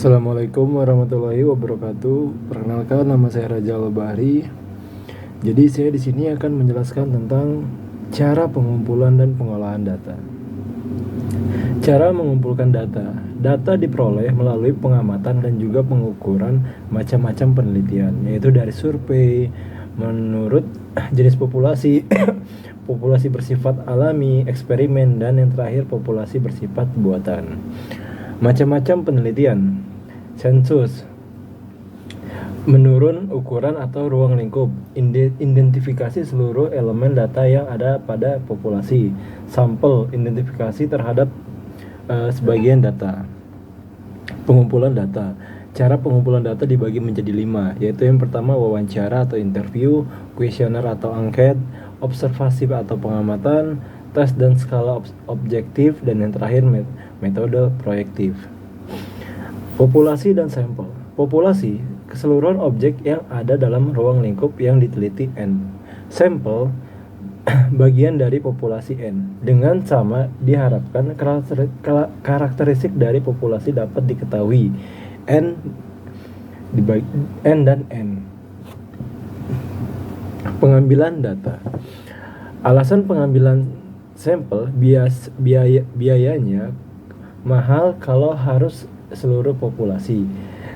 Assalamualaikum warahmatullahi wabarakatuh. Perkenalkan, nama saya Raja Al-Bahri. Jadi saya di sini akan menjelaskan tentang cara pengumpulan dan pengolahan data. Cara mengumpulkan data. Data diperoleh melalui pengamatan dan juga pengukuran macam-macam penelitian, yaitu dari survei, menurut jenis populasi, populasi bersifat alami, eksperimen, dan yang terakhir populasi bersifat buatan. Macam-macam penelitian. Sensus, menurun ukuran atau ruang lingkup, identifikasi seluruh elemen data yang ada pada populasi. Sampel, identifikasi terhadap sebagian data. Pengumpulan data. Cara pengumpulan data dibagi menjadi 5, yaitu yang pertama wawancara atau interview, kuesioner atau angket, observasi atau pengamatan, tes dan skala objektif, dan yang terakhir metode proyektif. Populasi dan sampel. Populasi, keseluruhan objek yang ada dalam ruang lingkup yang diteliti N. Sampel, bagian dari populasi N. Dengan sama diharapkan karakteristik dari populasi dapat diketahui. N dan N. Pengambilan data. Alasan pengambilan sampel biayanya mahal kalau harus seluruh populasi.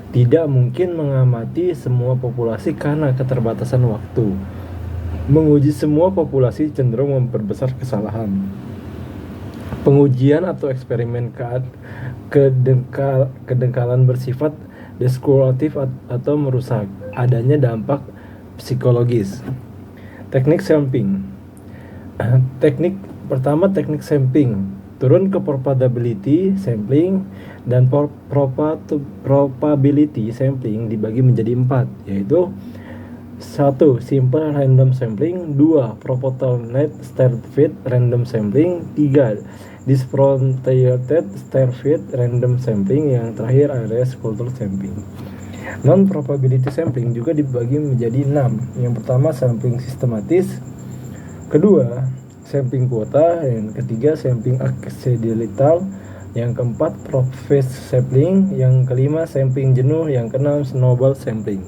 Tidak mungkin mengamati semua populasi karena keterbatasan waktu. Menguji semua populasi cenderung memperbesar kesalahan. Pengujian atau eksperimen kedengkalan bersifat destruktif atau merusak. Adanya dampak psikologis. Teknik sampling. Teknik pertama, teknik sampling. Turun ke probability sampling dan probability sampling dibagi menjadi 4, yaitu 1. Simple random sampling, 2. Proportionate star-fit random sampling, 3. Disproportionate star-fit random sampling, yang terakhir area culture sampling. Non-probability sampling juga dibagi menjadi 6. Yang pertama sampling sistematis, kedua sampling kuota, yang ketiga sampling accidental, yang keempat profit sampling, yang kelima sampling jenuh, yang keenam snowball sampling.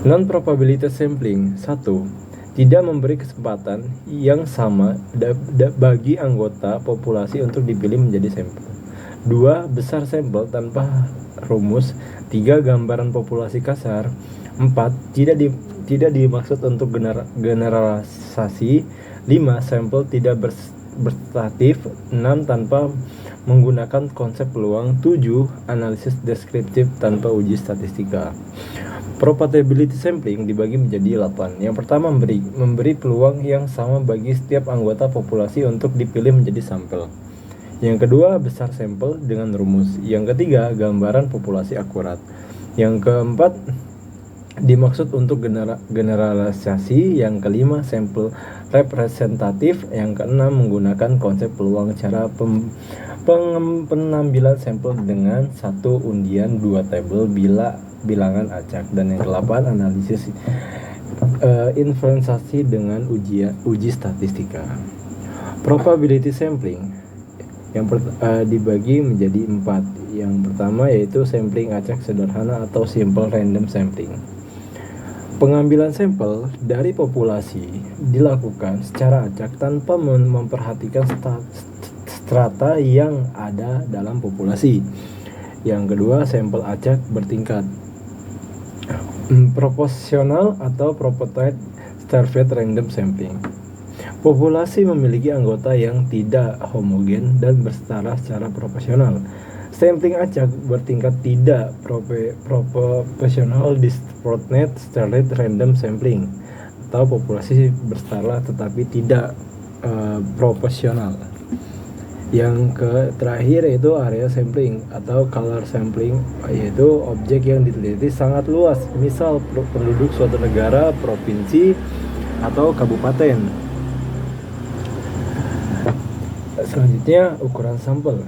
Non-probability sampling. 1. Tidak memberi kesempatan yang sama bagi anggota populasi untuk dipilih menjadi sampel. 2. Besar sampel tanpa rumus. 3. Gambaran populasi kasar. 4. Tidak dimaksud untuk generalisasi. 5. Sampel tidak berstatif. 6. Tanpa menggunakan konsep peluang. 7. Analisis deskriptif tanpa uji statistika. Probability sampling dibagi menjadi 8. Yang pertama memberi peluang yang sama bagi setiap anggota populasi untuk dipilih menjadi sampel. Yang kedua, besar sampel dengan rumus. Yang ketiga, gambaran populasi akurat. Yang keempat, dimaksud untuk generalisasi. Yang kelima, sampel representatif. Yang keenam, menggunakan konsep peluang. Cara pengambilan sampel dengan 1 undian, 2 tabel bilangan acak, dan yang ke-8 analisis inferensiasi dengan uji statistika. Probability sampling yang dibagi menjadi 4. Yang pertama yaitu sampling acak sederhana atau simple random sampling. Pengambilan sampel dari populasi dilakukan secara acak tanpa memperhatikan strata yang ada dalam populasi. Yang kedua, sampel acak bertingkat. Proporsional atau proportionate star-fit random sampling. Populasi memiliki anggota yang tidak homogen dan bersetara secara proporsional. Sampling acak bertingkat tidak proporsional disproportionate star-fit random sampling, atau populasi bersetara tetapi tidak proporsional. Yang terakhir yaitu area sampling atau color sampling, yaitu objek yang diteliti sangat luas, misal penduduk suatu negara, provinsi, atau kabupaten. Selanjutnya, ukuran sampel.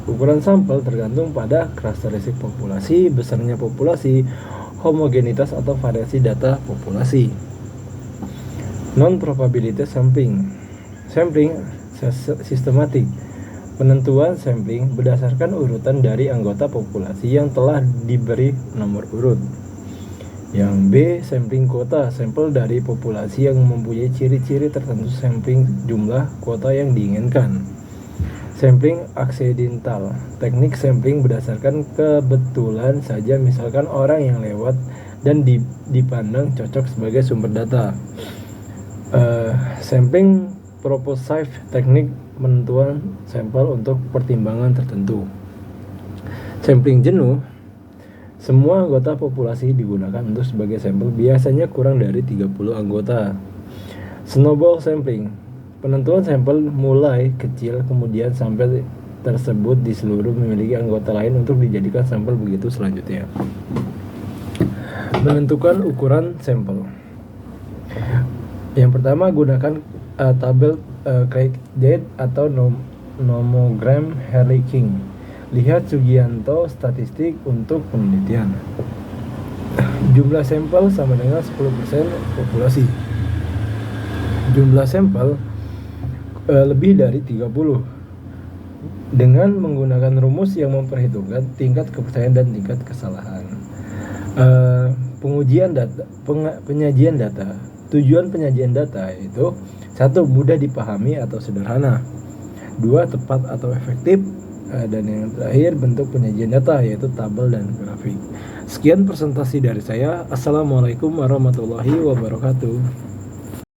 Ukuran sampel tergantung pada karakteristik populasi, besarnya populasi, homogenitas atau variasi data populasi. Non-probability sampling sistematik Penentuan sampling berdasarkan urutan dari anggota populasi yang telah diberi nomor urut. Yang B, sampling kuota, sampel dari populasi yang mempunyai ciri-ciri tertentu sampling jumlah kuota yang diinginkan. Sampling aksidental, teknik sampling berdasarkan kebetulan saja, misalkan orang yang lewat dan dipandang cocok sebagai sumber data. Sampling propositive, teknik penentuan sampel untuk pertimbangan tertentu. Sampling jenuh, semua anggota populasi digunakan untuk sebagai sampel, biasanya kurang dari 30 anggota. Snowball sampling, penentuan sampel mulai kecil kemudian sampel tersebut di seluruh memiliki anggota lain untuk dijadikan sampel begitu selanjutnya. Menentukan ukuran sampel. Yang pertama, gunakan tabel Craig-Jade atau nomogram Harley-King. Lihat Sugianto statistik untuk penelitian. Jumlah sampel sama dengan 10% populasi. Jumlah sampel lebih dari 30 dengan menggunakan rumus yang memperhitungkan tingkat kepercayaan dan tingkat kesalahan. Penyajian data. Tujuan penyajian data itu 1. Mudah dipahami atau sederhana. 2. Tepat atau efektif. Dan yang terakhir, bentuk penyajian data yaitu tabel dan grafik. Sekian presentasi dari saya. Assalamualaikum warahmatullahi wabarakatuh.